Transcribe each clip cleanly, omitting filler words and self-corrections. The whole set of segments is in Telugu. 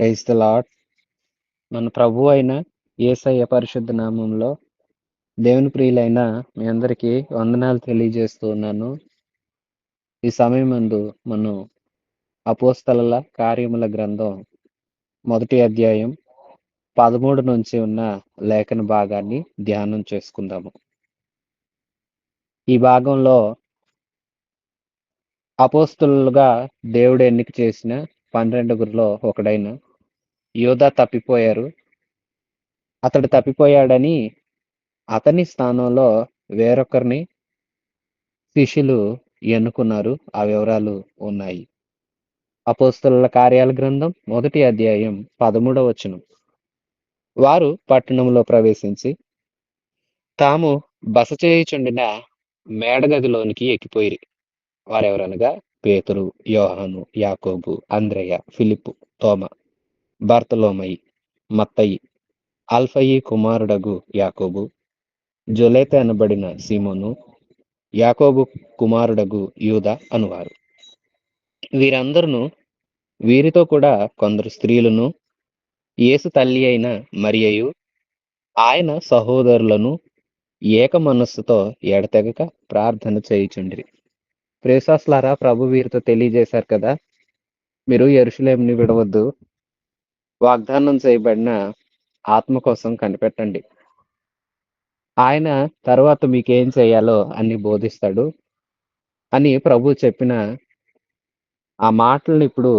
Praise the lord. మన ప్రభు అయిన యేసయ్య పరిశుద్ధ నామంలో దేవుని ప్రియులైన మీ అందరికీ వందనాలు తెలియజేస్తూ ఉన్నాను. ఈ సమయమందు మనం అపోస్తలుల కార్యముల గ్రంథం 1వ అధ్యాయం 13 నుంచి ఉన్న లేఖన భాగాన్ని ధ్యానం చేసుకుందాము. ఈ భాగంలో అపోస్తలులుగా దేవుడు ఎన్నిక చేసిన 12గురిలో ఒకడైన యూదా తప్పిపోయారు. అతడు తప్పిపోయాడని అతని స్థానంలో వేరొకరిని శిష్యులు ఎన్నుకున్నారు. ఆ వివరాలు ఉన్నాయి. అపోస్తలుల కార్యాల గ్రంథం 1వ అధ్యాయం 13వ వచనం. వారు పట్టణంలో ప్రవేశించి తాము బస చేయుచుండిన మేడగదిలోనికి ఎక్కిపోయిరి. వారెవరనగా పేతురు, యోహాను, యాకోబు, అంద్రెయ, ఫిలిప్పు, తోమ, బర్తలోమయి, మత్తయి, అల్ఫయి కుమారుడగు యాకోబు, జొలేత అనబడిన సీమోను, యాకోబు కుమారుడగు యూదా అనువారు. వీరందరూ వీరితో కూడా కొందరు స్త్రీలను, యేసు తల్లి అయిన మరియయు ఆయన సహోదరులను ఏక మనస్సుతో ఎడతెగక ప్రార్థన చేయుచుండిరి. ప్రేసాస్లారా, ప్రభు వీరితో తెలియజేశారు కదా, మీరు యెరూషలేముని విడవద్దు, వాగ్దానం చేయబడిన ఆత్మ కోసం కనిపెట్టండి. ఆయన తర్వాత మీకేం చేయాలో అన్ని బోధిస్తాడు అని ప్రభు చెప్పిన ఆ మాటలను ఇప్పుడు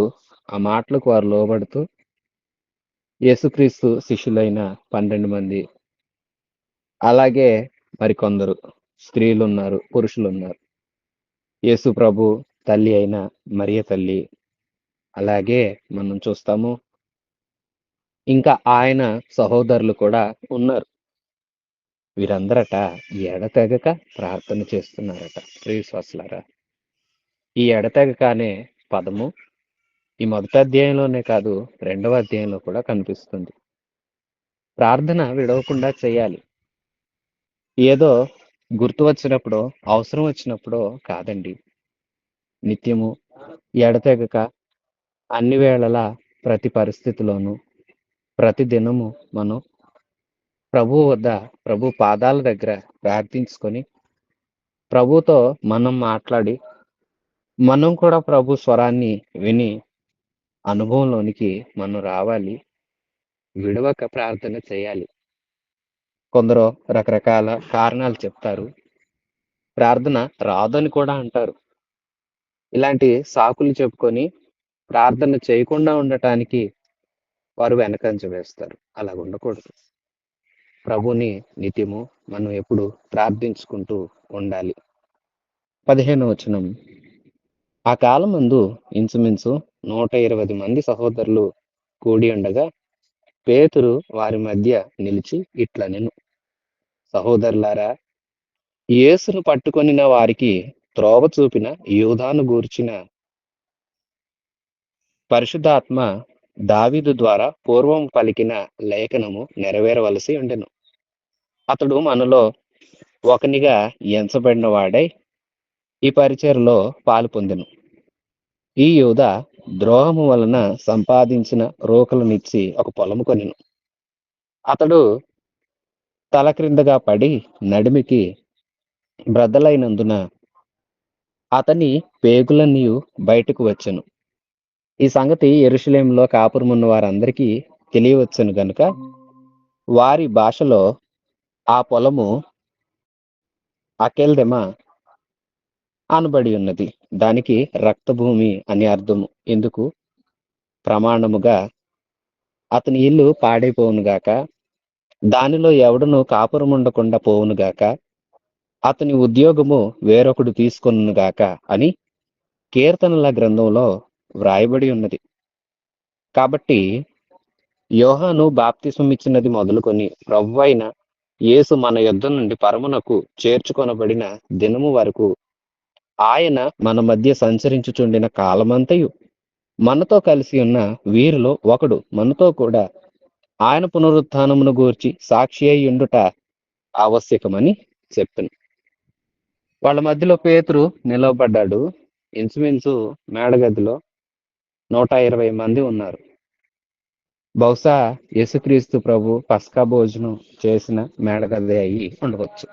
ఆ మాటలకు వారు లోబడుతూ యేసుక్రీస్తు శిష్యులైన 12 మంది, అలాగే మరికొందరు స్త్రీలు ఉన్నారు, పురుషులు ఉన్నారు. యేసు ప్రభు తల్లి అయిన మరియ తల్లి, అలాగే మనం చూస్తాము ఇంకా ఆయన సహోదరులు కూడా ఉన్నారు. వీరందరట ఎడతెగక ప్రార్థన చేస్తున్నారట. ప్రియశ్వాసులారా, ఈ ఎడతెగక అనే పదము ఈ మొదటి అధ్యాయంలోనే కాదు, 2వ అధ్యాయంలో కూడా కనిపిస్తుంది. ప్రార్థన విడవకుండా చేయాలి. ఏదో గుర్తు వచ్చినప్పుడో అవసరం వచ్చినప్పుడో కాదండి. నిత్యము ఎడతెగక అన్ని వేళలా ప్రతి పరిస్థితిలోనూ ప్రతి దినము మనం ప్రభు వద్ద, ప్రభు పాదాల దగ్గర ప్రార్థించుకొని ప్రభుతో మనం మాట్లాడి మనం కూడా ప్రభు స్వరాన్ని విని అనుభవంలోనికి మనం రావాలి. విడవక ప్రార్థన చేయాలి. కొందరు రకరకాల కారణాలు చెప్తారు, ప్రార్థన రాదని కూడా అంటారు. ఇలాంటి సాకులు చెప్పుకొని ప్రార్థన చేయకుండా ఉండటానికి వారు వెనకంజ వేస్తారు. అలా ఉండకూడదు. ప్రభుని నిత్యము మనం ఎప్పుడు ప్రార్థించుకుంటూ ఉండాలి. 15వ వచనం. ఆ కాలమందు ఇంచుమించు 120 మంది సహోదరులు కూడి ఉండగా పేతురు వారి మధ్య నిలిచి ఇట్లనెను, సహోదరులారా, యేసును పట్టుకొనిన వారికి త్రోవ చూపిన యూదాను గూర్చిన పరిశుద్ధాత్మ దావీదు ద్వారా పూర్వం పలికిన లేఖనము నెరవేరవలసి ఉండెను. అతడు మనలో ఒకనిగా ఎంచబడిన వాడై ఈ పరిచర్లో పాలు పొందెను. ఈ యూదా ద్రోహము వలన సంపాదించిన రోకలనిచ్చి ఒక పొలము కొనెను. అతడు తల క్రిందగా పడి నడిమికి బ్రద్దలైనందున అతని పేగులన్నీ బయటకు వచ్చెను. ఈ సంగతి యెరూషలేములో కాపురమున్న వారందరికీ తెలియవచ్చును గనుక వారి భాషలో ఆ పొలము అకెల్దెమ అనబడి ఉన్నది. దానికి రక్తభూమి అని అర్థము. ఎందుకు? ప్రమాణముగా అతని ఇల్లు పాడైపోవునుగాక, దానిలో ఎవడును కాపురముండకుండా పోవునుగాక, అతని ఉద్యోగము వేరొకడు తీసుకొనుగాక అని కీర్తనల గ్రంథంలో వ్రాయబడి ఉన్నది. కాబట్టి యోహాను బాప్తిస్మం ఇచ్చినది మొదలుకొని ప్రభువైన యేసు మన యొద్ద నుండి పరమునకు చేర్చుకొనబడిన దినము వరకు ఆయన మన మధ్య సంచరించుచుండిన కాలమంతయు మనతో కలిసి ఉన్న వీరిలో ఒకడు మనతో కూడా ఆయన పునరుత్థానమును గూర్చి సాక్షి అయి ఉండుట ఆవశ్యకమని చెప్పాను. వాళ్ళ మధ్యలో పేతురు నిలవబడ్డాడు. ఇంచుమించు మేడగదిలో 120 మంది ఉన్నారు. బహుశా యేసుక్రీస్తు ప్రభు పస్కా భోజనం చేసిన మేడగదే అయి ఉండవచ్చు.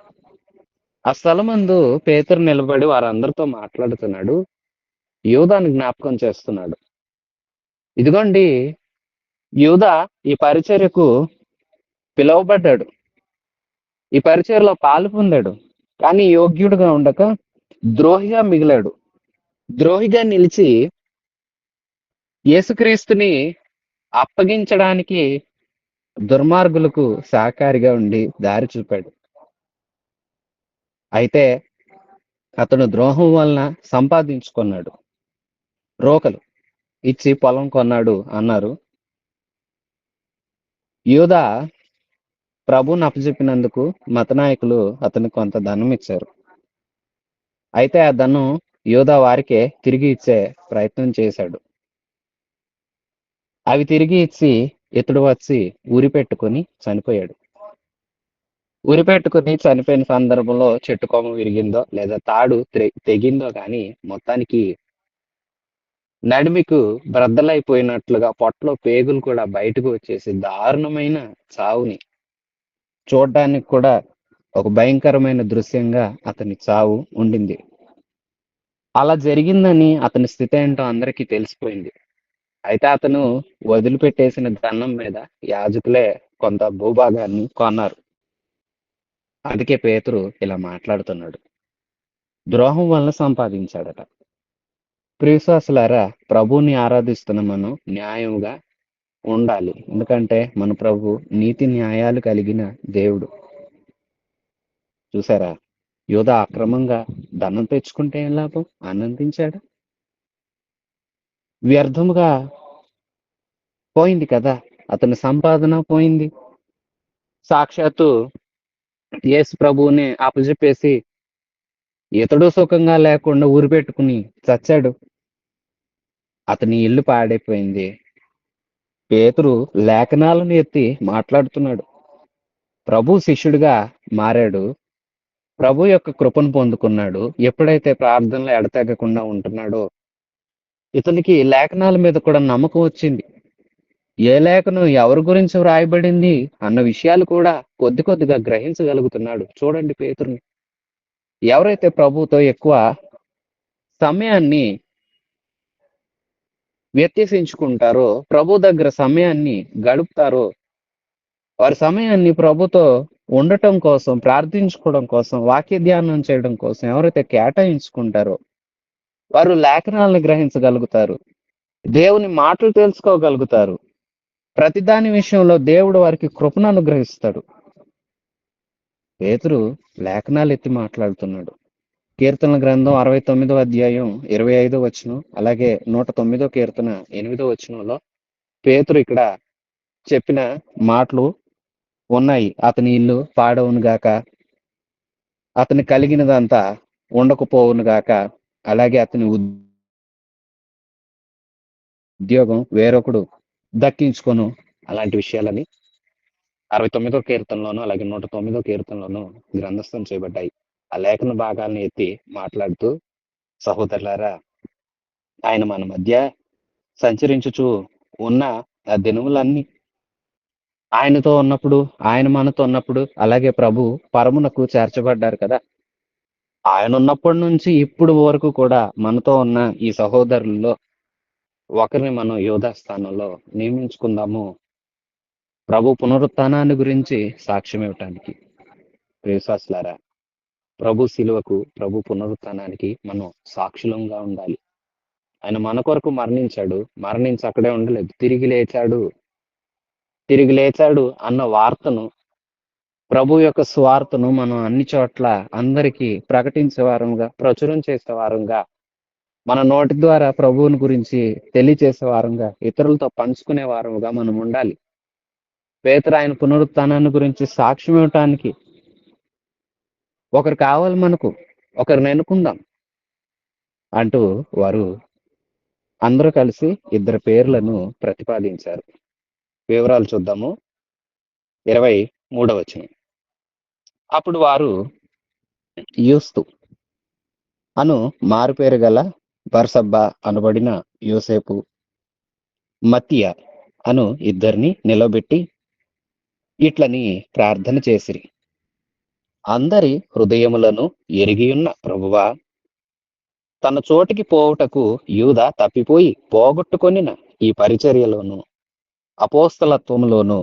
ఆ స్థలమందు పేతురు నిలబడి వారందరితో మాట్లాడుతున్నాడు. యూదాను జ్ఞాపకం చేస్తున్నాడు. ఇదిగోండి, యూదా ఈ పరిచర్యకు పిలువబడ్డాడు. ఈ పరిచర్యలో పాలు పొందాడు. కానీ యోగ్యుడుగా ఉండక ద్రోహిగా మిగిలాడు. ద్రోహిగా నిలిచి యేసుక్రీస్తుని అప్పగించడానికి దుర్మార్గులకు సహకారిగా ఉండి దారి చూపాడు. అయితే అతను ద్రోహం వలన సంపాదించుకున్నాడు. రోకలు ఇచ్చి పొలం కొన్నాడు అన్నారు. యూదా ప్రభువుని అప్పచెప్పినందుకు మత నాయకులు అతనికి కొంత ధనం ఇచ్చారు. అయితే ఆ ధనం యూదా వారికే తిరిగి ఇచ్చే ప్రయత్నం చేశాడు. అవి తిరిగి ఇచ్చి ఇతడు వచ్చి ఉరి పెట్టుకుని చనిపోయాడు. ఉరి పెట్టుకుని చనిపోయిన సందర్భంలో చెట్టు కొమ్మ విరిగిందో లేదా తాడు తెగిందో కానీ మొత్తానికి నడిమికు బ్రద్దలైపోయినట్లుగా పొట్టలో పేగులు కూడా బయటకు వచ్చేసి దారుణమైన చావుని చూడడానికి కూడా ఒక భయంకరమైన దృశ్యంగా అతని చావు ఉండింది. అలా జరిగిందని అతని స్థితి ఏంటో అందరికీ తెలిసిపోయింది. అయితే అతను వదిలిపెట్టేసిన దండం మీద యాజకులే కొంత భూభాగాన్ని కొన్నారు. అందుకే పేతురు ఇలా మాట్లాడుతున్నాడు. ద్రోహం వలన సంపాదించాడట. ప్రియవిశ్వాసులారా, ప్రభువుని ఆరాధిస్తున్న మనం న్యాయముగా ఉండాలి. ఎందుకంటే మన ప్రభు నీతి న్యాయాలు కలిగిన దేవుడు. చూసారా, యూదా అక్రమంగా ధనం తెచ్చుకుంటే ఏం లాభం? ఆనందించాడు. వ్యర్థముగా పోయింది కదా, అతని సంపాదన పోయింది. సాక్షాత్తు యేసు ప్రభువుని అప్పచెప్పేసి ఇతడు సుఖంగా లేకుండా ఊరి పెట్టుకుని చచ్చాడు. అతని ఇల్లు పాడైపోయింది. పేతురు లేఖనాలను ఎత్తి మాట్లాడుతున్నాడు. ప్రభు శిష్యుడిగా మారాడు. ప్రభు యొక్క కృపను పొందుకున్నాడు. ఎప్పుడైతే ప్రార్థనలో ఎడతెగకుండా ఉంటున్నాడో ఇతనికి లేఖనాల మీద కూడా నమ్మకం వచ్చింది. ఏ లేఖనం ఎవరి గురించి వ్రాయబడింది అన్న విషయాలు కూడా కొద్ది కొద్దిగా గ్రహించగలుగుతున్నాడు. చూడండి పేతురుని. ఎవరైతే ప్రభువుతో ఎక్కువ సమయాన్ని వ్యత్యసించుకుంటారో, ప్రభు దగ్గర సమయాన్ని గడుపుతారో, వారి సమయాన్ని ప్రభుతో ఉండటం కోసం, ప్రార్థించుకోవడం కోసం, వాక్య ధ్యానం చేయడం కోసం ఎవరైతే కేటాయించుకుంటారో వారు లేఖనాలను గ్రహించగలుగుతారు. దేవుని మాటలు తెలుసుకోగలుగుతారు. ప్రతిదాని విషయంలో దేవుడు వారికి కృపను అనుగ్రహిస్తాడు. పేతురు లేఖనాలు ఎత్తి మాట్లాడుతున్నాడు. కీర్తనల గ్రంథం 69వ అధ్యాయం 25వ వచనం, అలాగే 109వ కీర్తన 8వ వచనంలో పేతురు ఇక్కడ చెప్పిన మాటలు ఉన్నాయి. అతని ఇల్లు పాడవును గాక, అతని కలిగినదంతా ఉండకపోవును గాక, అలాగే అతని ఉద్యోగం వేరొకడు దక్కించుకొను, అలాంటి విషయాలని 69వ కీర్తనలోను అలాగే 109వ కీర్తనలోను గ్రంథస్థం చేయబడ్డాయి. ఆ లేఖన భాగాలను ఎత్తి మాట్లాడుతూ, సహోదరులారా, ఆయన మన మధ్య సంచరించుచు ఉన్న ఆ దినములన్నీ ఆయనతో ఉన్నప్పుడు, ఆయన మనతో ఉన్నప్పుడు, అలాగే ప్రభు పరమునకు చేర్చబడ్డారు కదా, ఆయన ఉన్నప్పటి నుంచి ఇప్పుడు వరకు కూడా మనతో ఉన్న ఈ సహోదరుల్లో ఒకరిని మనం యోధా స్థానంలో నియమించుకుందాము, ప్రభు పునరుత్థానాన్ని గురించి సాక్ష్యం ఇవ్వటానికి. ప్రియవిశ్వాసులారా, ప్రభు శిలువకు, ప్రభు పునరుత్థానానికి మనం సాక్షులంగా ఉండాలి. ఆయన మన కొరకు మరణించాడు. మరణించి అక్కడే ఉండలేదు, తిరిగి లేచాడు అన్న వార్తను, ప్రభు యొక్క స్వార్థను మనం అన్ని చోట్ల అందరికీ ప్రకటించే వారంగా, ప్రచురం చేసే వారంగా, మన నోటి ద్వారా ప్రభువుని గురించి తెలియచేసే వారంగా, ఇతరులతో పంచుకునే వారంగా మనం ఉండాలి. పేతురు ఆయన పునరుత్థానాన్ని గురించి సాక్ష్యం ఇవ్వటానికి ఒకరు కావాలి, మనకు ఒకరిని ఎన్నుకుందాం అంటూ వారు అందరూ కలిసి ఇద్దరు పేర్లను ప్రతిపాదించారు. వివరాలు చూద్దాము. 23వ వచనం. అప్పుడు వారు యూస్తు అను మారుపేరు గల బర్సబ్బా అనబడిన యోసేపు, మత్తియ అను ఇద్దరిని నిలబెట్టి ఇట్లని ప్రార్థన చేసిరి. అందరి హృదయములను ఎరిగియున్న ప్రభువా, తన చోటికి పోవుటకు యూదా తప్పిపోయి పోగొట్టుకొనిన ఈ పరిచర్యలోను అపోస్తలత్వములోను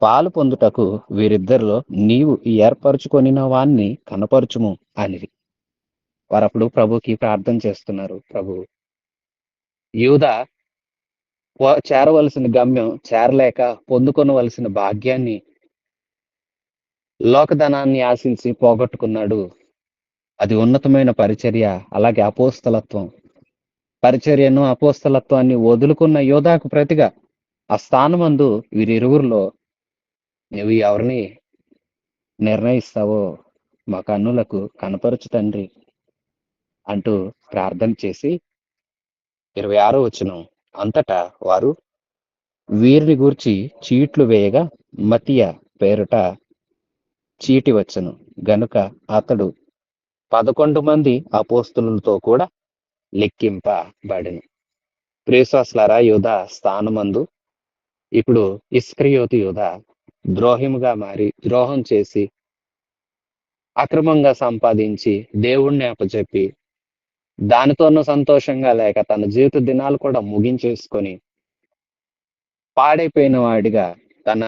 పాలు పొందుటకు వీరిద్దరిలో నీవు ఏర్పరచుకొనిన వాణ్ణి కనపరచుము అనిది. వారప్పుడు ప్రభుకి ప్రార్థన చేస్తున్నారు. ప్రభు, యూదా చేరవలసిన గమ్యం చేరలేక పొందుకొనవలసిన భాగ్యాన్ని లోకధనాన్ని ఆశించి పోగొట్టుకున్నాడు. అది ఉన్నతమైన పరిచర్య. అలాగే అపోస్తలత్వం పరిచర్యను అపోస్తలత్వాన్ని వదులుకున్న యోధాకు ప్రతిగా ఆ స్థానమందు వీరిరువురిలో నువ్వు ఎవరిని నిర్ణయిస్తావో మా కన్నులకు కనపరచు తండ్రి అంటూ ప్రార్థన చేసి 26వ వచనం, అంతటా వారు వీరిని గూర్చి చీట్లు వేయగా మతియ పేరుట చీటి వచ్చెను గనుక అతడు 11 మంది అపోస్తలులతో కూడా లెక్కింపబడెను. ప్రియశ్వాసులారా, యూదా స్థానమందు ఇప్పుడు ఇస్కరియోతు యూదా ద్రోహిముగా మారి ద్రోహం చేసి అక్రమంగా సంపాదించి దేవుణ్ణి అప్పచెప్పి దానితోనూ సంతోషంగా లేక తన జీవిత దినాలు కూడా ముగించేసుకొని పాడైపోయిన వాడిగా తన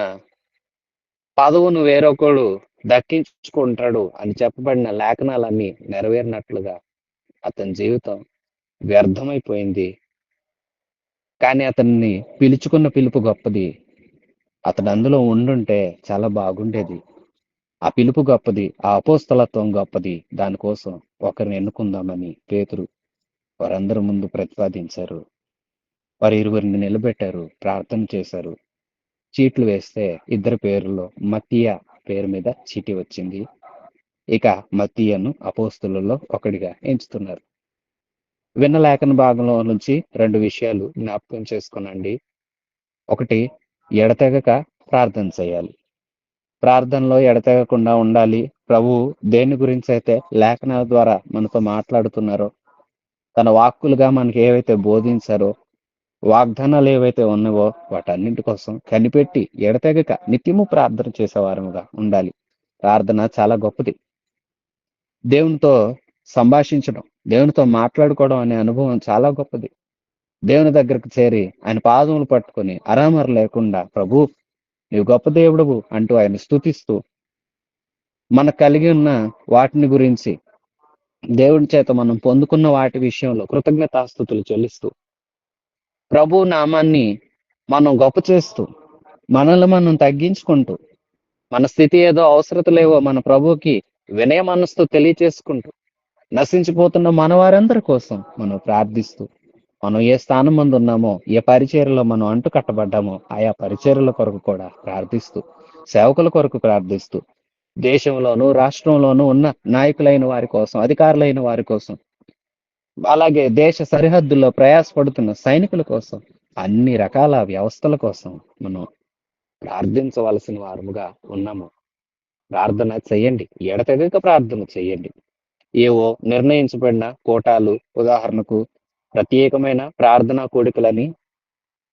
పదవును వేరొకడు దక్కించుకుంటాడు అని చెప్పబడిన లేఖనాలన్నీ నెరవేరినట్లుగా అతని జీవితం వ్యర్థమైపోయింది. కానీ అతన్ని పిలుచుకున్న పిలుపు గొప్పది. అతడు అందులో ఉండుంటే చాలా బాగుండేది. ఆ పిలుపు గొప్పది, ఆ అపోస్తలత్వం గొప్పది. దానికోసం ఒకరిని ఎన్నుకుందామని పేతురు వారందరి ముందు ప్రతిపాదించారు. వారు ఇరువురిని నిలబెట్టారు, ప్రార్థన చేశారు. చీట్లు వేస్తే ఇద్దరి పేర్లలో మత్తీయ పేరు మీద చీటీ వచ్చింది. ఇక మత్తీయను అపోస్తలుల్లో ఒకడిగా ఎంచుతున్నారు. విన్న లేఖన భాగంలో నుంచి 2 విషయాలు జ్ఞాపకం చేసుకోనండి. ఒకటి, ఎడతెగక ప్రార్థన చేయాలి. ప్రార్థనలో ఎడతెగకుండా ఉండాలి. ప్రభు దేని గురించి అయితే లేఖనాల ద్వారా మనతో మాట్లాడుతున్నారో, తన వాక్కులుగా మనకి ఏవైతే బోధించారో, వాగ్దానాలు ఏవైతే ఉన్నావో వాటన్నింటి కోసం కనిపెట్టి ఎడతెగక నిత్యము ప్రార్థన చేసేవారముగా ఉండాలి. ప్రార్థన చాలా గొప్పది. దేవునితో సంభాషించడం, దేవునితో మాట్లాడుకోవడం అనే అనుభవం చాలా గొప్పది. దేవుని దగ్గరకు చేరి ఆయన పాదములు పట్టుకొని అరామర లేకుండా, ప్రభు నీవు గొప్ప దేవుడవు అంటూ ఆయన స్తుతిస్తూ మనకు కలిగి ఉన్న వాటిని గురించి, దేవుని చేత మనం పొందుకున్న వాటి విషయంలో కృతజ్ఞతాస్తుతులు చెల్లిస్తూ ప్రభు నామాన్ని మనం గొప్ప చేస్తూ మనల్ని మనం తగ్గించుకుంటూ మన స్థితి ఏదో అవసరతలేవో మన ప్రభువుకి వినయ మనస్సు తెలియచేసుకుంటూ నశించిపోతున్న మన వారందరి కోసం మనం ప్రార్థిస్తూ, మనం ఏ స్థానం మందు ఉన్నామో, ఏ పరిచర్యలో మనం అంటు కట్టబడ్డామో ఆయా పరిచర్యల కొరకు కూడా ప్రార్థిస్తూ, సేవకుల కొరకు ప్రార్థిస్తూ, దేశంలోనూ రాష్ట్రంలోనూ ఉన్న నాయకులైన వారి కోసం, అధికారులైన వారి కోసం, అలాగే దేశ సరిహద్దుల్లో ప్రయాసపడుతున్న సైనికుల కోసం, అన్ని రకాల వ్యవస్థల కోసం మనం ప్రార్థించవలసిన వారముగా ఉన్నాము. ప్రార్థన చెయ్యండి, ఎడతెగక ప్రార్థన చెయ్యండి. ఏవో నిర్ణయించబడిన కోటాలు, ఉదాహరణకు ప్రత్యేకమైన ప్రార్థనా కోడికలని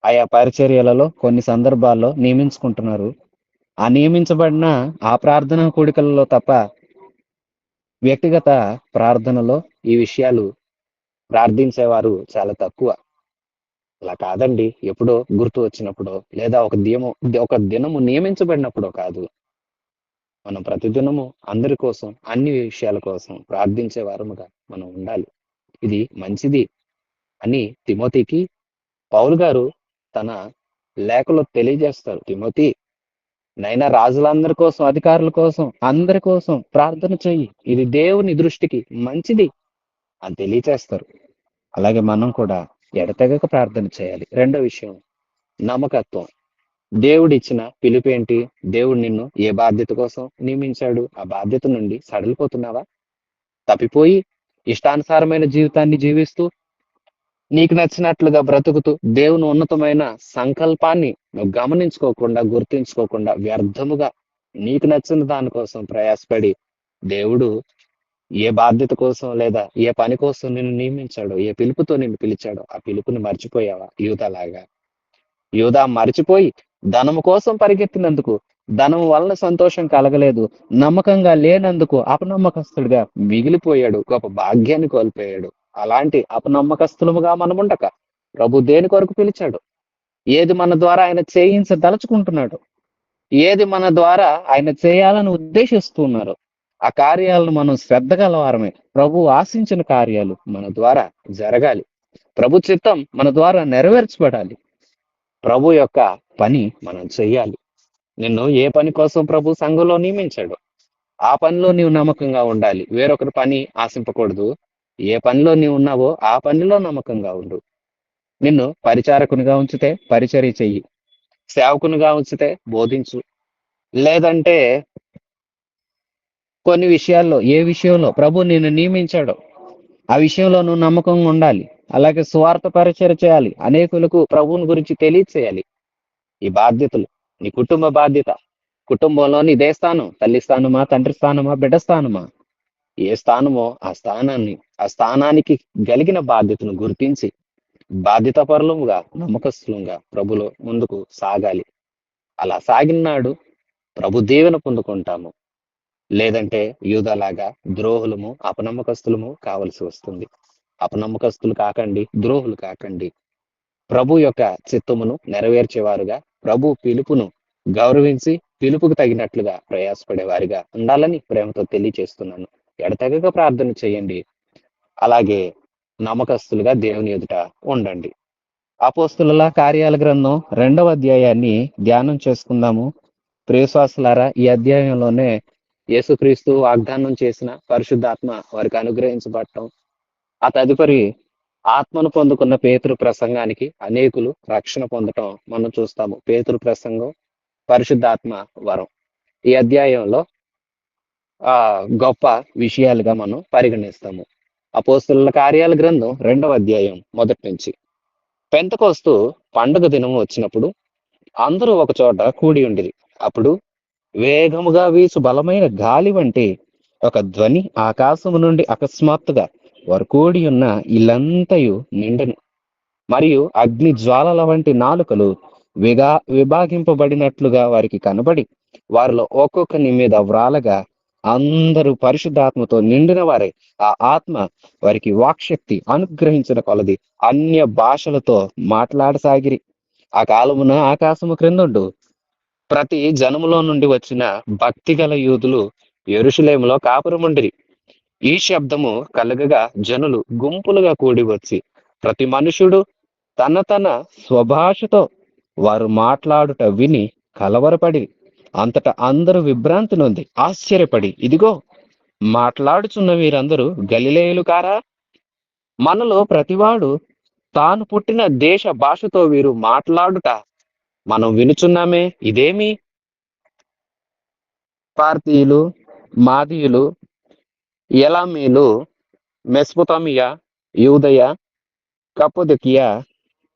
ఆయా పరిచర్యలలో కొన్ని సందర్భాల్లో నియమించుకుంటున్నారు. ఆ నియమించబడిన ఆ ప్రార్థనా కోడికలలో తప్ప వ్యక్తిగత ప్రార్థనలో ఈ విషయాలు ప్రార్థించేవారు చాలా తక్కువ. అలా కాదండి, ఎప్పుడో గుర్తు వచ్చినప్పుడో లేదా ఒక దినము నియమించబడినప్పుడో కాదు, మనం ప్రతిదినము అందరి కోసం, అన్ని విషయాల కోసం ప్రార్థించే వారముగా మనం ఉండాలి. ఇది మంచిది అని తిమోతికి పౌలు గారు తన లేఖలో తెలియజేస్తారు. తిమోతి, నైనా రాజులందరి కోసం, అధికారుల కోసం, అందరి కోసం ప్రార్థన చెయ్యి, ఇది దేవుని దృష్టికి మంచిది అని తెలియచేస్తారు. అలాగే మనం కూడా ఎడతెగక ప్రార్థన చేయాలి. రెండో విషయం, నమ్మకత్వం. దేవుడిచ్చిన పిలుపేంటి? దేవుడు నిన్ను ఏ బాధ్యత కోసం నియమించాడు? ఆ బాధ్యత నుండి సడలిపోతున్నావా? తప్పిపోయి ఇష్టానుసారమైన జీవితాన్ని జీవిస్తూ, నీకు నచ్చినట్లుగా బ్రతుకుతూ, దేవుని ఉన్నతమైన సంకల్పాన్ని నువ్వు గమనించుకోకుండా, గుర్తించుకోకుండా వ్యర్థముగా నీకు నచ్చిన దానికోసం ప్రయాసపడి, దేవుడు ఏ బాధ్యత కోసం లేదా ఏ పని కోసం నిన్ను నియమించాడో, ఏ పిలుపుతో నిన్ను పిలిచాడో ఆ పిలుపుని మర్చిపోయావా యూదాలాగా? యూదా మరిచిపోయి ధనము కోసం పరిగెత్తినందుకు, ధనం వలన సంతోషం కలగలేదు, నమ్మకంగా లేనందుకు అపనమ్మకస్తుడిగా మిగిలిపోయాడు, గొప్ప భాగ్యాన్ని కోల్పోయాడు. అలాంటి అపనమ్మకస్తులముగా మనముండక ప్రభు దేని కొరకు పిలిచాడు, ఏది మన ద్వారా ఆయన చేయించదలుచుకుంటున్నాడు, ఏది మన ద్వారా ఆయన చేయాలని ఉద్దేశిస్తున్నారు, ఆ కార్యాలను మనం శ్రద్ధ గలవారమే. ప్రభు ఆశించిన కార్యాలు మన ద్వారా జరగాలి, ప్రభు చిత్తం మన ద్వారా నెరవేర్చబడాలి, ప్రభు యొక్క పని మనం చెయ్యాలి. నిన్ను ఏ పని కోసం ప్రభు సంఘంలో నియమించాడు, ఆ పనిలో నీవు నమ్మకంగా ఉండాలి. వేరొకరి పని ఆశింపకూడదు. ఏ పనిలో నీవు ఉన్నావో ఆ పనిలో నమ్మకంగా ఉండు. నిన్ను పరిచారకునిగా ఉంచితే పరిచర్య చెయ్యి, సేవకునిగా ఉంచితే బోధించు. లేదంటే కొన్ని విషయాల్లో, ఏ విషయంలో ప్రభు నిన్ను నియమించాడో ఆ విషయంలో నువ్వు నమ్మకంగా ఉండాలి. అలాగే స్వార్థ పరిచర్య చేయాలి, అనేకులకు ప్రభువుని గురించి తెలియచేయాలి. ఈ బాధ్యతలు నీ కుటుంబ బాధ్యత. కుటుంబంలోని ఇదే స్థానం, తల్లి స్థానమా, తండ్రి స్థానమా, బిడ్డ స్థానమా, ఏ స్థానమో ఆ స్థానానికి కలిగిన బాధ్యతను గుర్తించి బాధ్యతాపరులముగా, నమ్మకస్తులంగా ప్రభులో ముందుకు సాగాలి. అలా సాగినాడు ప్రభు దీవెన పొందుకుంటాము. లేదంటే యూదాలాగా ద్రోహులము, అపనమ్మకస్తులము కావలసి వస్తుంది. అపనమ్మకస్తులు కాకండి, ద్రోహులు కాకండి. ప్రభు యొక్క చిత్తమును నెరవేర్చేవారుగా, ప్రభు పిలుపును గౌరవించి పిలుపుకు తగినట్లుగా ప్రయాసపడే వారిగా ఉండాలని ప్రేమతో తెలియచేస్తున్నాను. ఎడతెగక ప్రార్థన చేయండి. అలాగే నమ్మకస్తులుగా దేవుని ఎదుట ఉండండి. అపోస్తుల కార్యాల గ్రంథం 2వ అధ్యాయాన్ని ధ్యానం చేసుకుందాము. ప్రియశ్వాసులారా, ఈ అధ్యాయంలోనే యేసుక్రీస్తు వాగ్దానం చేసిన పరిశుద్ధాత్మ వారికి అనుగ్రహించబడటం, ఆ తదుపరి ఆత్మను పొందుకున్న పేతురు ప్రసంగానికి అనేకులు రక్షణ పొందటం మనం చూస్తాము. పేతురు ప్రసంగం, పరిశుద్ధాత్మ వరం ఈ అధ్యాయంలో గొప్ప విషయాలుగా మనం పరిగణిస్తాము. అపోస్తుల కార్యాల గ్రంథం 2వ అధ్యాయం మొదటి నుంచి. పెంతెకొస్తు పండుగ దినం వచ్చినప్పుడు అందరూ ఒక చోట కూడి ఉండిరి. అప్పుడు వేగముగా వీచు బలమైన గాలి వంటి ఒక ధ్వని ఆకాశము నుండి అకస్మాత్తుగా వారు కూడి ఉన్న ఇల్లంతయు నిండెను. మరియు అగ్ని జ్వాలల వంటి నాలుకలు విభాగింపబడినట్లుగా వారికి కనబడి, వారిలో ఒక్కొక్కని మీద వ్రాలగా అందరూ పరిశుద్ధాత్మతో నిండిన వారే. ఆ ఆత్మ వారికి వాక్శక్తి అనుగ్రహించిన కొలది అన్య భాషలతో మాట్లాడసాగిరి. ఆ కాలమున ఆకాశము క్రిందుండు ప్రతి జనములో నుండి వచ్చిన భక్తి గల యూదులు యెరూషలేములో కాపురముండిరి. ఈ శబ్దము కలగగా జనులు గుంపులుగా కూడి వచ్చి ప్రతి మనుషుడు తన తన స్వభాషతో వారు మాట్లాడుట విని కలవరపడి, అంతటా అందరూ విభ్రాంతి నొంది ఆశ్చర్యపడి, ఇదిగో మాట్లాడుచున్న వీరందరూ గలిలయులు కారా? మనలో ప్రతివాడు తాను పుట్టిన దేశ భాషతో వీరు మాట్లాడుట మనం వినుచున్నామే, ఇదేమి? పార్తీయులు, మాదీయులు, ఎలామీలు, మెస్పొతామియా, యూదయ, కప్పదొకియా,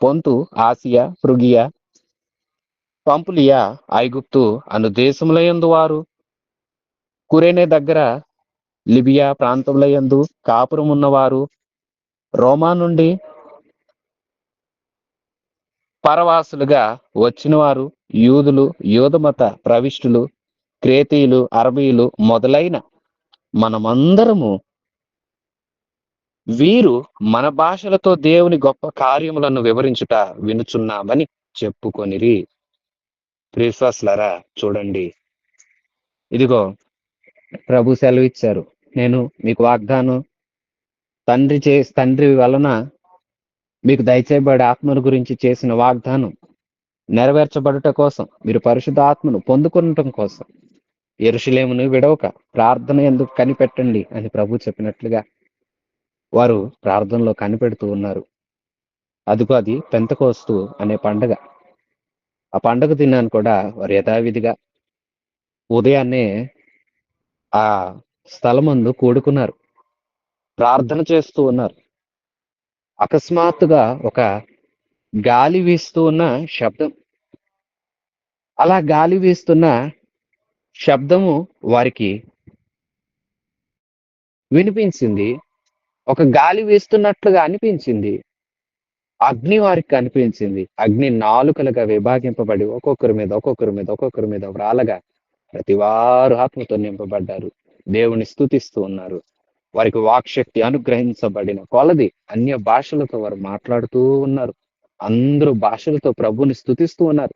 పొంతు, ఆసియా, ఫ్రుగియా, పంపులియా, ఐగుప్తు అను దేశములయందు వారు, కురేనే దగ్గర లిబియా ప్రాంతములయందు కాపురం ఉన్నవారు, రోమా నుండి పరవాసులుగా వచ్చిన వారు, యూదులు, యూదమత ప్రవిష్టులు, క్రేతీయులు, అరబీయులు మొదలైన మనమందరము వీరు మన భాషలతో దేవుని గొప్ప కార్యములను వివరించుట వినుచున్నామని చెప్పుకొనిరి. ప్రియశ్వాసులారా, చూడండి, ఇదిగో ప్రభు సెలవిచ్చారు. నేను మీకు వాగ్దానం, తండ్రి వలన మీకు దయచేయబడే ఆత్మల గురించి చేసిన వాగ్దానం నెరవేర్చబడుట కోసం, మీరు పరిశుద్ధ ఆత్మను పొందుకునటం కోసం యెరూషలేమును విడవక ప్రార్థన ఎందుకు కనిపెట్టండి అని ప్రభు చెప్పినట్లుగా వారు ప్రార్థనలో కనిపెడుతూ ఉన్నారు. అదిగో అది పెంతెకొస్తు అనే పండగ. ఆ పండగ దినాన్ని కూడా వారు యథావిధిగా ఉదయాన్నే ఆ స్థలమందు కూడుకున్నారు, ప్రార్థన చేస్తూ ఉన్నారు. అకస్మాత్తుగా ఒక గాలి వీస్తూ ఉన్న శబ్దం, అలా గాలి వీస్తున్న శబ్దము వారికి వినిపించింది. ఒక గాలి వీస్తున్నట్లుగా అనిపించింది. అగ్ని వారికి కనిపించింది. అగ్ని నాలుకలుగా విభాగింపబడి ఒక్కొక్కరి మీద వ్రాలగా ప్రతి వారు ఆత్మతో నింపబడ్డారు. దేవుని స్తుతిస్తూ ఉన్నారు. వారికి వాక్శక్తి అనుగ్రహించబడిన కొలది అన్య భాషలతో వారు మాట్లాడుతూ ఉన్నారు. అందరూ భాషలతో ప్రభుని స్తుతిస్తూ ఉన్నారు.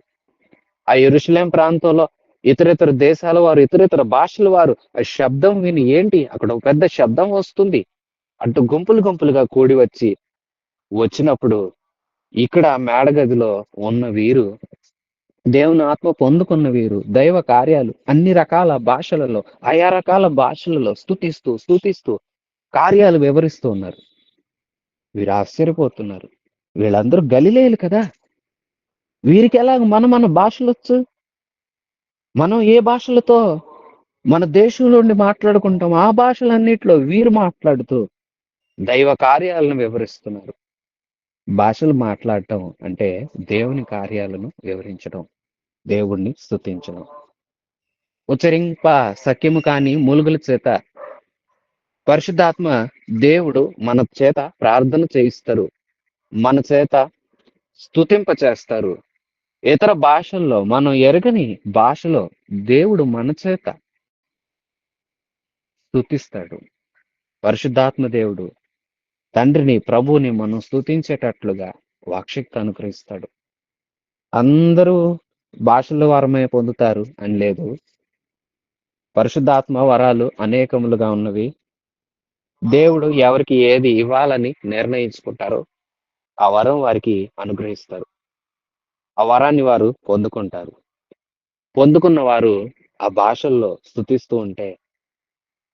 ఆ యెరూషలేం ప్రాంతంలో ఇతరితర దేశాల వారు, ఇతరితర భాషల వారు ఆ శబ్దం విని ఏంటి అక్కడ ఒక పెద్ద శబ్దం వస్తుంది అంటూ గుంపులు గుంపులుగా కూడి వచ్చినప్పుడు ఇక్కడ మేడగదిలో ఉన్న వీరు, దేవుని ఆత్మ పొందుకున్న వీరు, దైవ కార్యాలు అన్ని రకాల భాషలలో, ఆయా రకాల భాషలలో స్తుతిస్తూ కార్యాలు వివరిస్తూ ఉన్నారు. వీరు ఆశ్చర్యపోతున్నారు. వీళ్ళందరూ గలిలేయులు కదా! వీరికి ఎలాగ మన భాషలొచ్చు? మనం ఏ భాషలతో మన దేశంలో ఉండి మాట్లాడుకుంటాం, ఆ భాషలన్నిట్లో వీరు మాట్లాడుతూ దైవ కార్యాలను వివరిస్తున్నారు. భాషలు మాట్లాడటం అంటే దేవుని కార్యాలను వివరించడం, దేవుణ్ణి స్తుతించడం. ఉచ్చరింప సఖ్యము కాని మూలుగుల చేత పరిశుద్ధాత్మ దేవుడు మన చేత ప్రార్థన చేయిస్తారు. మన చేత స్తుతింప చేస్తారు. ఇతర భాషల్లో మనం ఎరగని భాషలో దేవుడు మన చేత స్తుతిస్తాడు. పరిశుద్ధాత్మ దేవుడు తండ్రిని ప్రభువుని మనం స్తుతించేటట్లుగా వాక్శక్తి అనుగ్రహిస్తాడు. అందరూ భాషల వరమే పొందుతారు అని లేదు. పరిశుద్ధాత్మ వరాలు అనేకములుగా ఉన్నవి. దేవుడు ఎవరికి ఏది ఇవ్వాలని నిర్ణయించుకుంటారో ఆ వరం వారికి అనుగ్రహిస్తారు. ఆ వరాన్ని వారు పొందుకుంటారు. పొందుకున్న వారు ఆ భాషల్లో స్తుతిస్తూ ఉంటే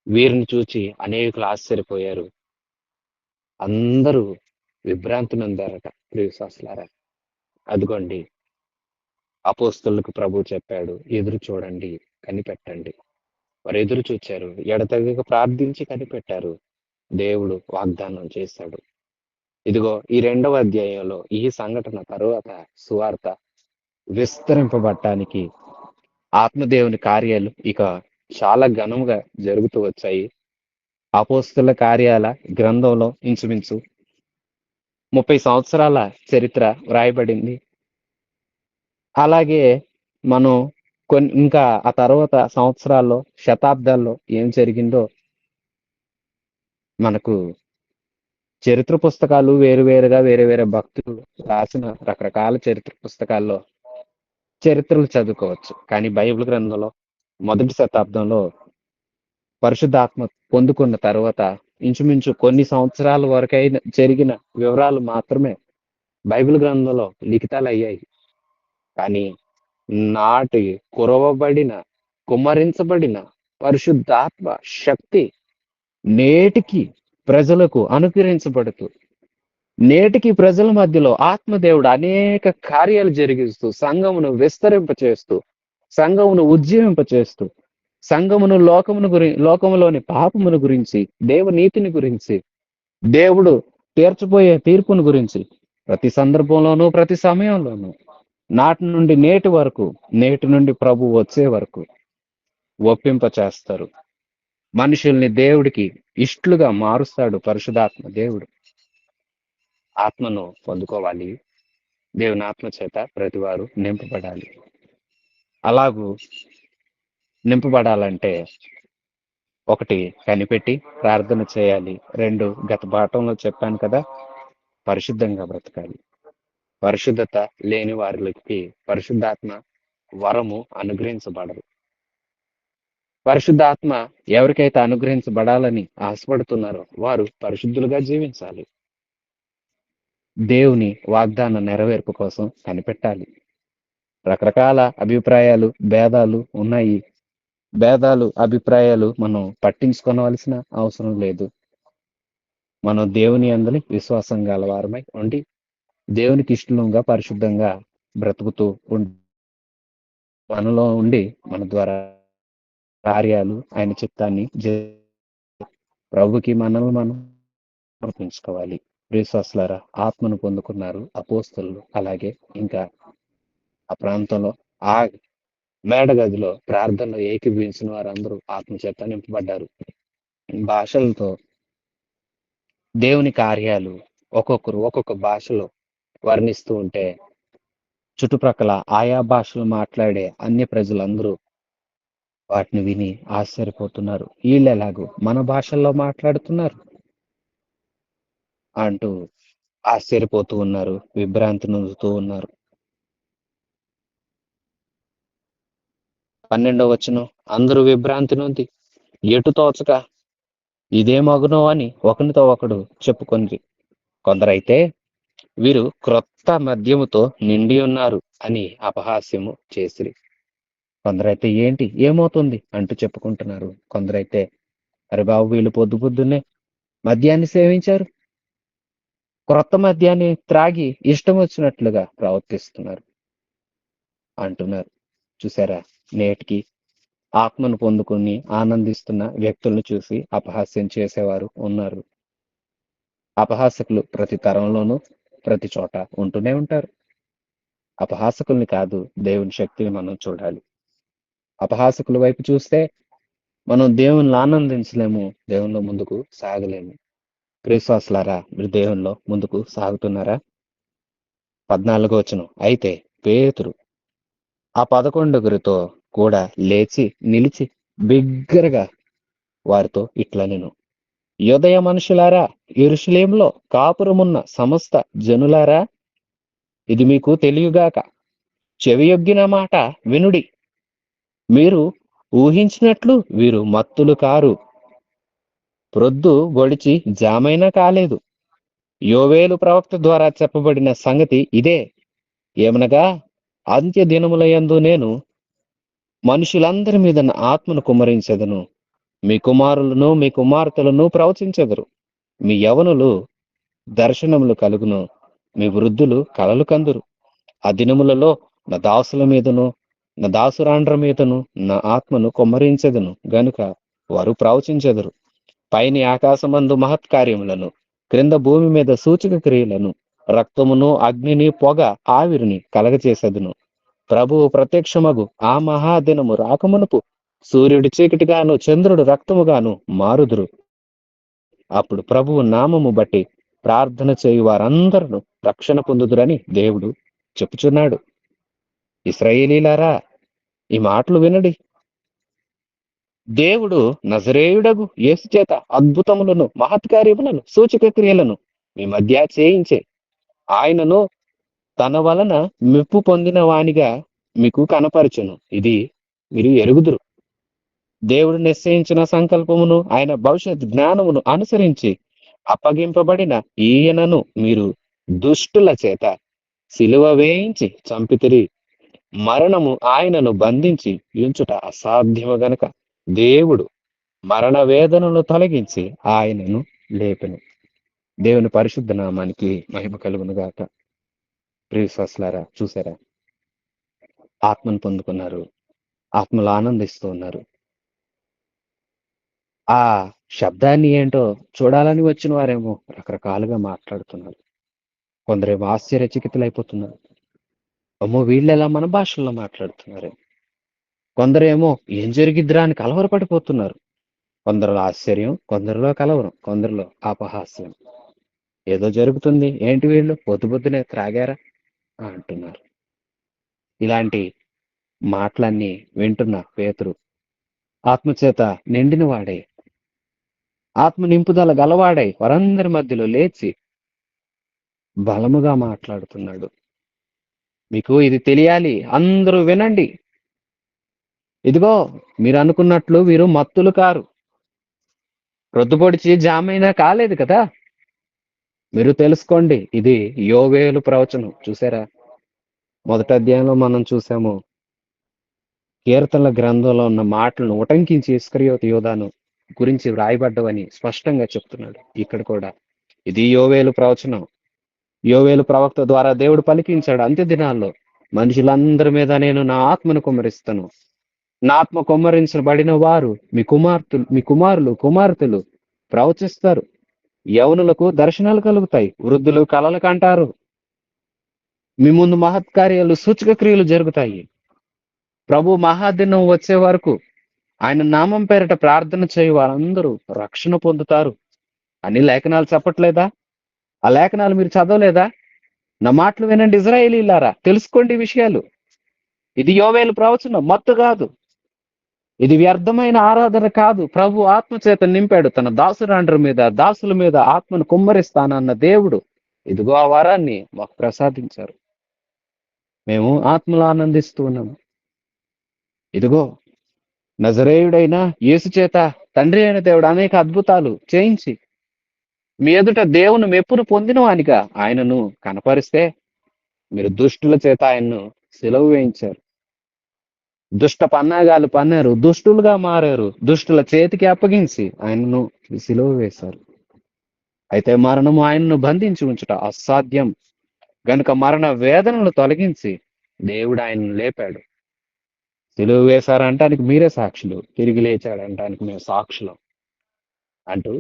వీరిని చూచి అనేకులు ఆశ్చర్యపోయారు. అందరూ విభ్రాంతి నొందారట ప్రియవిశ్వాసులారా. అదిగోండి అపోస్తలులకు ప్రభు చెప్పాడు, ఎదురు చూడండి, కనిపెట్టండి. వారు ఎదురు చూచారు, ఎడతెగక ప్రార్థించి కనిపెట్టారు. దేవుడు వాగ్దానం చేశాడు. ఇదిగో ఈ 2వ అధ్యాయంలో ఈ సంఘటన తరువాత సువార్త విస్తరింపబడటానికి ఆత్మదేవుని కార్యాలు ఇక చాలా ఘనముగా జరుగుతూ వచ్చాయి. అపోస్తల కార్యాల గ్రంథంలో ఇంచుమించు 30 సంవత్సరాల చరిత్ర వ్రాయబడింది. అలాగే మనం ఇంకా ఆ తర్వాత సంవత్సరాల్లో, శతాబ్దాల్లో ఏం జరిగిందో మనకు చరిత్ర పుస్తకాలు వేరువేరుగా వేరే వేరే భక్తులు రాసిన రకరకాల చరిత్ర పుస్తకాల్లో చరిత్రలు చదువుకోవచ్చు. కానీ బైబిల్ గ్రంథంలో మొదటి శతాబ్దంలో పరిశుద్ధాత్మ పొందుకున్న తర్వాత ఇంచుమించు కొన్ని సంవత్సరాల వరకైన జరిగిన వివరాలు మాత్రమే బైబిల్ గ్రంథంలో లిఖితాలయ్యాయి. కానీ నాటి కురవబడిన, కుమ్మరించబడిన పరిశుద్ధాత్మ శక్తి నేటికి ప్రజలకు అనుగ్రహించబడుతూ నేటికి ప్రజల మధ్యలో ఆత్మదేవుడు అనేక కార్యాలు జరిగిస్తూ సంఘమును విస్తరింపచేస్తూ సంఘమును ఉజ్జీవింపచేస్తూ సంఘమును లోకములోని పాపమును గురించి, దేవనీతిని గురించి, దేవుడు తీర్చబోయే తీర్పును గురించి ప్రతి సందర్భంలోనూ ప్రతి సమయంలోనూ నాటి నుండి నేటి వరకు, నేటి నుండి ప్రభు వచ్చే వరకు ఒప్పింప చేస్తారు. మనుషుల్ని దేవుడికి ఇష్టలుగా మారుస్తాడు పరిశుధాత్మ దేవుడు. ఆత్మను పొందుకోవాలి. దేవుని ఆత్మ చేత ప్రతివారు నింపబడాలి. అలాగూ నింపబడాలంటే 1 కనిపెట్టి ప్రార్థన చేయాలి. 2 గత పాఠంలో చెప్పాను కదా, పరిశుద్ధంగా బ్రతకాలి. పరిశుద్ధత లేని వారికి పరిశుద్ధాత్మ వరము అనుగ్రహించబడదు. పరిశుద్ధాత్మ ఎవరికైతే అనుగ్రహించబడాలని ఆశపడుతున్నారో వారు పరిశుద్ధులుగా జీవించాలి. దేవుని వాగ్దాన నెరవేర్పు కోసం కనిపెట్టాలి. రకరకాల అభిప్రాయాలు, భేదాలు ఉన్నాయి. భేదాలు, అభిప్రాయాలు మనం పట్టించుకోవలసిన అవసరం లేదు. మనం దేవుని యందు విశ్వాసం గలవారమై ఉండి దేవునికి ఇష్టంగా పరిశుద్ధంగా బ్రతుకుతూ మనలో ఉండి మన ద్వారా కార్యాలు ఆయన చిత్తాన్ని ప్రభుకి మనల్ని మనం సమర్పించుకోవాలి. విశ్వాసులారా, ఆత్మను పొందుకున్నారు అపోస్తలులు. అలాగే ఇంకా ఆ ప్రాంతంలో ఆ మేడగదిలో ప్రార్థనలో ఏకీభవించిన వారందరూ ఆత్మచేత నింపబడ్డారు. భాషలతో దేవుని కార్యాలు ఒక్కొక్కరు ఒక్కొక్క భాషలో వర్ణిస్తూ ఉంటే చుట్టుప్రక్కల ఆయా భాషలు మాట్లాడే అన్య ప్రజలందరూ వాటిని విని ఆశ్చర్యపోతున్నారు. వీళ్ళెలాగూ మన భాషల్లో మాట్లాడుతున్నారు అంటూ ఆశ్చర్యపోతూ ఉన్నారు, విభ్రాంతి నొందుతూ ఉన్నారు. 12వ వచనం, అందరూ విభ్రాంతి నొంది ఎటు తోచక ఇదేమగునో అని ఒకనితో ఒకడు చెప్పుకొనిరి. కొందరైతే వీరు క్రొత్త మద్యముతో నిండి ఉన్నారు అని అపహాస్యము చేసిరి. కొందరైతే ఏంటి ఏమవుతుంది అంటూ చెప్పుకుంటున్నారు. కొందరైతే అరే బాబు వీళ్ళు పొద్దు పొద్దున్నే మద్యాన్ని సేవించారు, క్రొత్త మద్యాన్ని త్రాగి ఇష్టం వచ్చినట్లుగా ప్రవర్తిస్తున్నారు అంటున్నారు. చూసారా, నేటికి ఆత్మను పొందుకుని ఆనందిస్తున్న వ్యక్తులను చూసి అపహాస్యం చేసేవారు ఉన్నారు. అపహాసకులు ప్రతి తరంలోనూ ప్రతి చోట ఉంటూనే ఉంటారు. అపహాసకుల్ని కాదు, దేవుని శక్తిని మనం చూడాలి. అపహాసకుల వైపు చూస్తే మనం దేవుని ఆనందించలేము, దేవునిలో ముందుకు సాగలేము. ప్రియశ్వాసులారా, మీరు దేవునిలో ముందుకు సాగుతున్నారా? 14వ వచనం, అయితే పేతురు ఆ 11 కూడా లేచి నిలిచి బిగ్గరగా వారితో ఇట్లా నేను, యోదయ మనుషులారా, యెరూషలేములో కాపురమున్న సమస్త జనులారా, ఇది మీకు తెలియగాక, చెవియొగ్గిన మాట వినుడి. మీరు ఊహించినట్లు వీరు మత్తులు కారు, ప్రొద్దు గొడిచి జామైనా కాలేదు. యోవేలు ప్రవక్త ద్వారా చెప్పబడిన సంగతి ఇదే, ఏమనగా అంత్య దినములయందు నేను మనుషులందరి మీద నా ఆత్మను కుమ్మరించెదను. మీ కుమారులను మీ కుమార్తెలను ప్రవచించెదరు. మీ యవనులు దర్శనములు కలుగును, మీ వృద్ధులు కలలు కందురు. ఆ దినములలో నా దాసుల మీదను నా దాసురాండ్ర మీదను నా ఆత్మను కుమ్మరించెదను గనుక వారు ప్రవచించెదరు. పైని ఆకాశమందు మహత్కార్యములను, క్రింద భూమి మీద సూచక క్రియలను, రక్తమును అగ్నిని పొగ ఆవిరిని కలగచేసెదను. ప్రభువు ప్రత్యక్షమగు ఆ మహాదినము రాకమునుపు సూర్యుడు చీకటిగాను చంద్రుడు రక్తముగాను మారుదురు. అప్పుడు ప్రభువు నామము బట్టి ప్రార్థన చేయు వారందరూ రక్షణ పొందుదురని దేవుడు చెప్పుచున్నాడు. ఇశ్రాయేలీలారా, ఈ మాటలు వినడి. దేవుడు నజరేయుడగు యేసు చేత అద్భుతములను మహత్కార్యములను సూచక క్రియలను మీ మధ్య చేయించే ఆయనను తన వలన మెప్పు పొందిన వానిగా మీకు కనపరచును. ఇది మీరు ఎరుగుదురు. దేవుడు నిశ్చయించిన సంకల్పమును ఆయన భవిష్యత్ జ్ఞానమును అనుసరించి అప్పగింపబడిన ఈయనను మీరు దుష్టుల చేత సిలువ వేయించి చంపితిరి. మరణము ఆయనను బంధించి ఉంచుట అసాధ్యము గనుక దేవుడు మరణ వేదనను తొలగించి ఆయనను లేపెను. దేవుని పరిశుద్ధ నామానికి మహిమ కలుగును గాక. ప్రియశ్వాసులారా, చూసారా, ఆత్మను పొందుకున్నారు, ఆత్మలో ఆనందిస్తూ ఉన్నారు. ఆ శబ్దాన్ని ఏంటో చూడాలని వచ్చిన వారేమో రకరకాలుగా మాట్లాడుతున్నారు. కొందరేమో ఆశ్చర్యచకితులైపోతున్నారు. అమ్మో, వీళ్ళెలా మన భాషల్లో మాట్లాడుతున్నారు. కొందరేమో ఏం జరిగిద్దిరా అని కలవరపడిపోతున్నారు. కొందరిలో ఆశ్చర్యం, కొందరిలో కలవరం, కొందరిలో అపహాస్యం. ఏదో జరుగుతుంది, ఏంటి వీళ్ళు పొద్దు పొద్దునే త్రాగారా అంటున్నారు. ఇలాంటి మాటలన్నీ వింటున్న పేతురు ఆత్మచేత నిండిన వాడై, ఆత్మ నింపుదల గలవాడై వారందరి మధ్యలో లేచి బలముగా మాట్లాడుతున్నాడు. మీకు ఇది తెలియాలి, అందరూ వినండి. ఇదిగో, మీరు అనుకున్నట్లు వీరు మత్తులు కారు, రొద్దుపొడిచి జామైనా కాలేదు కదా. మీరు తెలుసుకోండి, ఇది యోవేలు ప్రవచనం. చూసారా, మొదటి అధ్యాయంలో మనం చూసాము, కీర్తనల గ్రంథంలో ఉన్న మాటలను ఉటంకించి ఇస్కరియోతు యోధాను గురించి వ్రాయబడ్డవని స్పష్టంగా చెప్తున్నాడు. ఇక్కడ కూడా ఇది యోవేలు ప్రవచనం. యోవేలు ప్రవక్త ద్వారా దేవుడు పలికించాడు, అంత్య దినాల్లో మనుషులందరి మీద నేను నా ఆత్మను కుమ్మరిస్తాను. నా ఆత్మ కుమ్మరించబడిన వారు మీ కుమారులు కుమార్తెలు ప్రవచిస్తారు. యవనులకు దర్శనాలు కలుగుతాయి, వృద్ధులు కలలు కంటారు. మీ ముందు మహత్కార్యాలు సూచక క్రియలు జరుగుతాయి. ప్రభు మహాదినం వచ్చే వరకు ఆయన నామం పేరిట ప్రార్థన చేయు వారందరూ రక్షణ పొందుతారు అని లేఖనాలు చెప్పట్లేదా? ఆ లేఖనాలు మీరు చదవలేదా? నా మాటలు వినండి ఇజ్రాయేలీలారా, తెలుసుకోండి ఈ విషయాలు. ఇది యోవేలు ప్రవచనం, మత్తు కాదు. ఇది వ్యర్థమైన ఆరాధన కాదు. ప్రభు ఆత్మ చేత నింపాడు. తన దాసురాండ్ర మీద, దాసుల మీద ఆత్మను కుమ్మరిస్తానన్న దేవుడు ఇదిగో ఆ వరాన్ని మాకు ప్రసాదించారు. మేము ఆత్మలో ఆనందిస్తూ ఉన్నాము. ఇదిగో నజరేయుడైన యేసు చేత తండ్రి అయిన దేవుడు అనేక అద్భుతాలు చేయించి మీ ఎదుట దేవుని మెప్పును పొందిన వానిగా ఆయనను కనపరిస్తే మీరు దుష్టుల చేత ఆయన్ను సిలువ వేయించారు. దుష్ట పన్నాగాలు పన్నారు, దుష్టులుగా మారారు, దుష్టుల చేతికి అప్పగించి ఆయనను సిలువ వేశారు. అయితే మరణము ఆయనను బంధించి ఉంచుట అసాధ్యం గనుక మరణ వేదనలు తొలగించి దేవుడు ఆయనను లేపాడు. సిలువ వేశారంటానికి మీరే సాక్షులు, తిరిగి లేచాడంటానికి మేము సాక్షులం అంటూ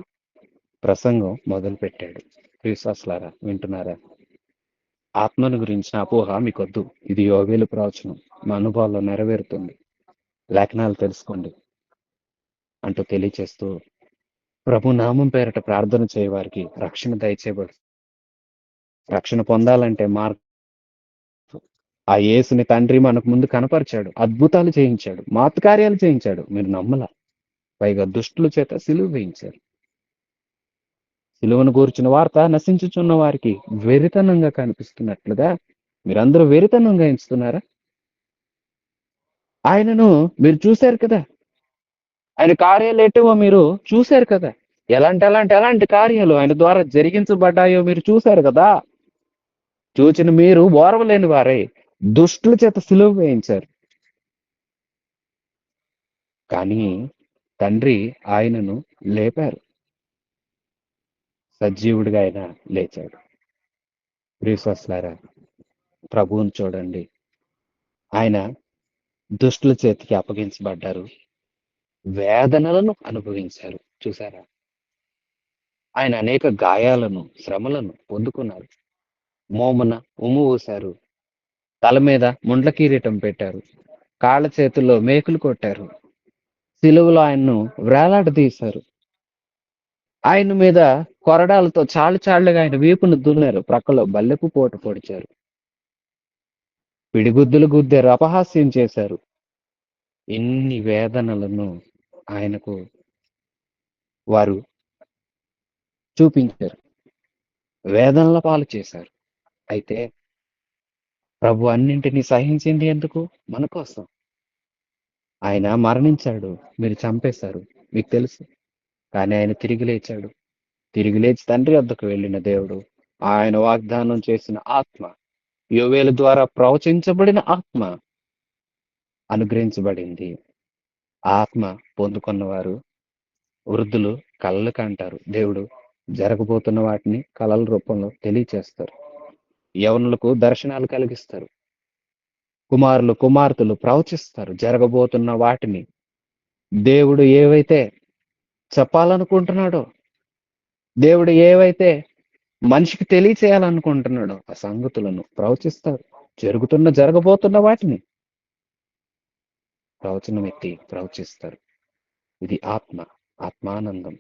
ప్రసంగం మొదలు పెట్టాడు. విశ్వాసులారా, వింటున్నారా? ఆత్మను గురించిన అపోహ మీకొద్దు. ఇది యోవేలు ప్రవచనం, మా అనుభవాల్లో నెరవేరుతుంది. లేఖనాలు తెలుసుకోండి అంటూ తెలియచేస్తూ, ప్రభు నామం పేరట ప్రార్థన చేయవారికి రక్షణ దయచేయబడు. రక్షణ పొందాలంటే ఆ యేసుని తండ్రి మనకు ముందు కనపరిచాడు, అద్భుతాలు చేయించాడు, మాతృకార్యాలు చేయించాడు. మీరు నమ్మలా. పైగా దుష్టుల చేత సిలువ వేయించారు. సిలువను గూర్చిన వార్త నశించుచున్న వారికి వెరితనంగా కనిపిస్తున్నట్లుగా మీరందరూ వెరితనంగా ఎంచుతున్నారా? ఆయనను మీరు చూశారు కదా, ఆయన కార్యాలు ఎటువో మీరు చూశారు కదా, ఎలాంటి కార్యాలు ఆయన ద్వారా జరిగించబడ్డాయో మీరు చూశారు కదా. చూచిన మీరు ఓర్వలేని వారై దుష్టుల చేత సిలువ వేయించారు. కానీ తండ్రి ఆయనను లేపారు. సజీవుడిగా ఆయన లేచాడు. విశ్వాసులారా, ప్రభువుని చూడండి. ఆయన దుష్టుల చేతికి అప్పగించబడ్డారు, వేదనలను అనుభవించారు. చూసారా? ఆయన అనేక గాయాలను, శ్రమలను పొందుకున్నారు. మోమున ఉమ్ము ఊశారు, తల మీద ముండ్ల కిరీటం పెట్టారు, కాళ్ళ చేతుల్లో మేకులు కొట్టారు, సిలువలో ఆయన్ను వేలాడదీశారు. ఆయన మీద కొరడాలతో చాళ్ళుగా ఆయన వీపును దున్నారు, ప్రక్కలో బల్లెపు పోటు పొడిచారు, పిడిగుద్దులు గుద్దారు, అపహాస్యం చేశారు. ఇన్ని వేదనలను ఆయనకు వారు చూపించారు, వేదనల పాలు చేశారు. అయితే ప్రభు అన్నింటినీ సహించింది ఎందుకు? మన కోసం. ఆయన మరణించాడు, మీరు చంపేశారు, మీకు తెలుసు. కానీ ఆయన తిరిగి లేచాడు. తిరిగి లేచి తండ్రి వద్దకు వెళ్ళిన దేవుడు ఆయన వాగ్దానం చేసిన ఆత్మ, యోవేలు ద్వారా ప్రవచించబడిన ఆత్మ అనుగ్రహించబడింది. ఆత్మ పొందుకున్నవారు వృద్ధులు కలలు కంటారు. దేవుడు జరగబోతున్న వాటిని కలల రూపంలో తెలియచేస్తారు. యవనులకు దర్శనాలు కలిగిస్తారు. కుమారులు కుమార్తెలు ప్రవచిస్తారు జరగబోతున్న వాటిని. దేవుడు ఏవైతే చెప్పాలనుకుంటున్నాడో, దేవుడు ఏవైతే మనిషికి తెలియచేయాలనుకుంటున్నాడో ఆ సంగతులను ప్రవచిస్తారు. జరగబోతున్న వాటిని ప్రవచనం ఎత్తి ప్రవచిస్తారు. ఇది ఆత్మానందం.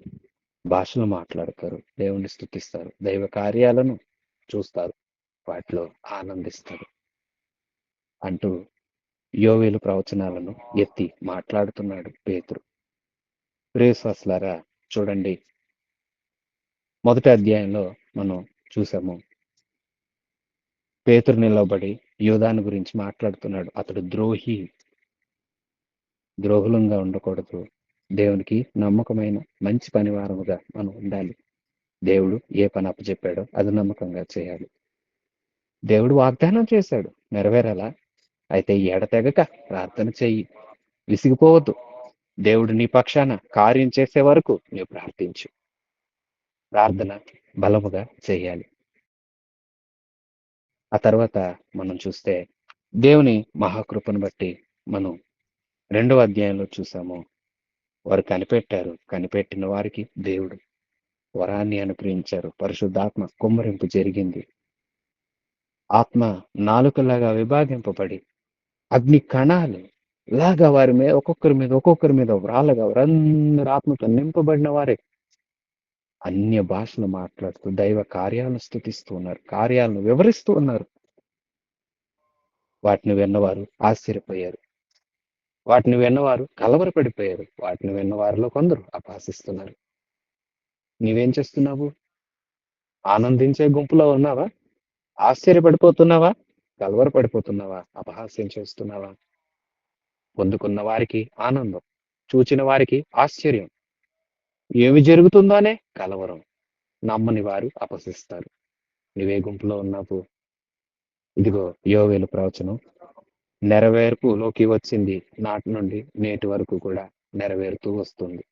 భాషలు మాట్లాడతారు, దేవుణ్ణి స్తుతిస్తారు, దైవ కార్యాలను చూస్తారు, వాటిలో ఆనందిస్తారు అంటూ యోవేలు ప్రవచనాలను ఎత్తి మాట్లాడుతున్నాడు పేతురు. ప్రియశ్వాసులారా, చూడండి, మొదటి అధ్యాయంలో మనం చూసాము, పేతురు నిలబడి యూదాను గురించి మాట్లాడుతున్నాడు. అతడు ద్రోహులంగా ఉండకూడదు, దేవునికి నమ్మకమైన మంచి పనివారముగా మనం ఉండాలి. దేవుడు ఏ పని అప్పచెప్పాడో అది నమ్మకంగా చేయాలి. దేవుడు వాగ్దానం చేశాడు, నెరవేరాలా? అయితే ఎడతెగక ప్రార్థన చెయ్యి, విసిగిపోవద్దు. దేవుడు నీ పక్షాన కార్యం చేసే వరకు నీవు ప్రార్థించు. ప్రార్థన బలముగా చేయాలి. ఆ తర్వాత మనం చూస్తే దేవుని మహాకృపను బట్టి మనం 2వ అధ్యాయంలో చూసాము, వారు కనిపెట్టిన వారికి దేవుడు వరాన్ని అనుగ్రహించారు. పరిశుద్ధాత్మ కుమ్మరింపు జరిగింది. ఆత్మ నాలుకలాగా విభాగింపబడి అగ్ని కణాలు లాగా వారి మీద ఒక్కొక్కరి మీద వ్రాలగా వారందరూ ఆత్మతో నింపబడిన వారే. అన్య భాషలు మాట్లాడుతూ దైవ కార్యాలను స్తుతిస్తూ ఉన్నారు. కార్యాలను వివరిస్తూ ఉన్నారు. వాటిని విన్నవారు ఆశ్చర్యపోయారు. వాటిని విన్నవారు కలవరపడిపోయారు. వాటిని విన్న వారిలో కొందరు అపహసిస్తున్నారు. నీవేం చేస్తున్నావు? ఆనందించే గుంపులో ఉన్నావా? ఆశ్చర్యపడిపోతున్నావా? కలవరపడిపోతున్నావా? అపహాస్యం చేస్తున్నావా? పొందుకున్న వారికి ఆనందం, చూచిన వారికి ఆశ్చర్యం, ఏమి జరుగుతుందోనే కలవరం. నమ్మని వారు అపహసిస్తారు. నీవే గుంపులో ఉన్నావు? ఇదిగో యోవేలు ప్రవచనం నెరవేర్పులోకి వచ్చింది. నాటి నుండి నేటి వరకు కూడా నెరవేరుతూ వస్తుంది.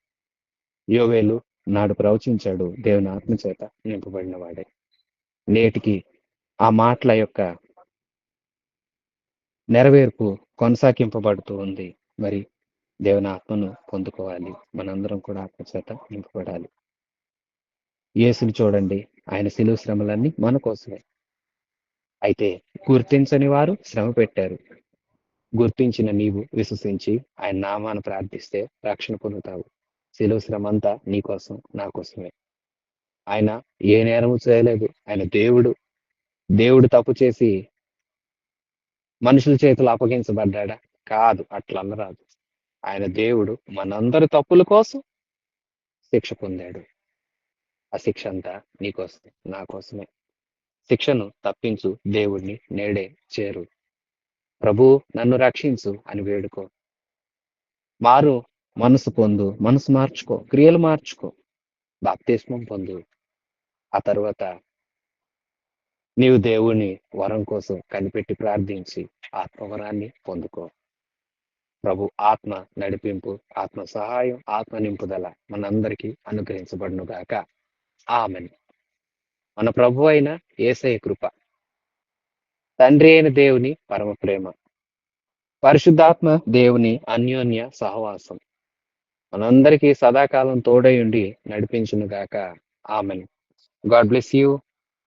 యోవేలు నాడు ప్రవచించాడు, దేవుని ఆత్మ చేత నింపబడిన వాడే. నేటికి ఆ మాటల యొక్క నెరవేర్పు కొనసాగింపబడుతూ ఉంది. మరి దేవుని ఆత్మను పొందుకోవాలి. మనందరం కూడా ఆత్మ చేత నింపబడాలి. యేసుని చూడండి, ఆయన శిలువ శ్రమలన్నీ మన కోసమే. అయితే గుర్తించని వారు శ్రమ పెట్టారు. గుర్తించిన నీవు విశ్వసించి ఆయన నామాన్ని ప్రార్థిస్తే రక్షణ పొందుతావు. శిలువ శ్రమ అంతా నీ కోసం, నా కోసమే. ఆయన ఏ నేరము చేయలేదు. ఆయన దేవుడు. దేవుడు తప్పు చేసి మనుషుల చేతులు అప్పగించబడ్డాడా? కాదు, అట్లా అనరాదు. ఆయన దేవుడు మనందరి తప్పుల కోసం శిక్ష పొందాడు. ఆ శిక్ష అంతా నీకోసమే, నా కోసమే. శిక్షను తప్పించు దేవుణ్ణి నేడే చేరు. ప్రభు నన్ను రక్షించు అని వేడుకో. మారు మనసు పొందు, మనసు మార్చుకో, క్రియలు మార్చుకో, బాప్తిస్మం పొందు. ఆ తర్వాత నీవు దేవుని వరం కోసం కనిపెట్టి ప్రార్థించి ఆత్మవరాన్ని పొందుకో. ప్రభు ఆత్మ నడిపింపు, ఆత్మ సహాయం, ఆత్మ నింపుదల మనందరికీ అనుగ్రహించబడును గాక. ఆమెన్. మన ప్రభు అయిన యేసయ్య కృప, తండ్రి అయిన దేవుని పరమ ప్రేమ, పరిశుద్ధాత్మ దేవుని అన్యోన్య సహవాసం మనందరికీ సదాకాలం తోడై ఉండి నడిపించును గాక. ఆమెన్. God bless you.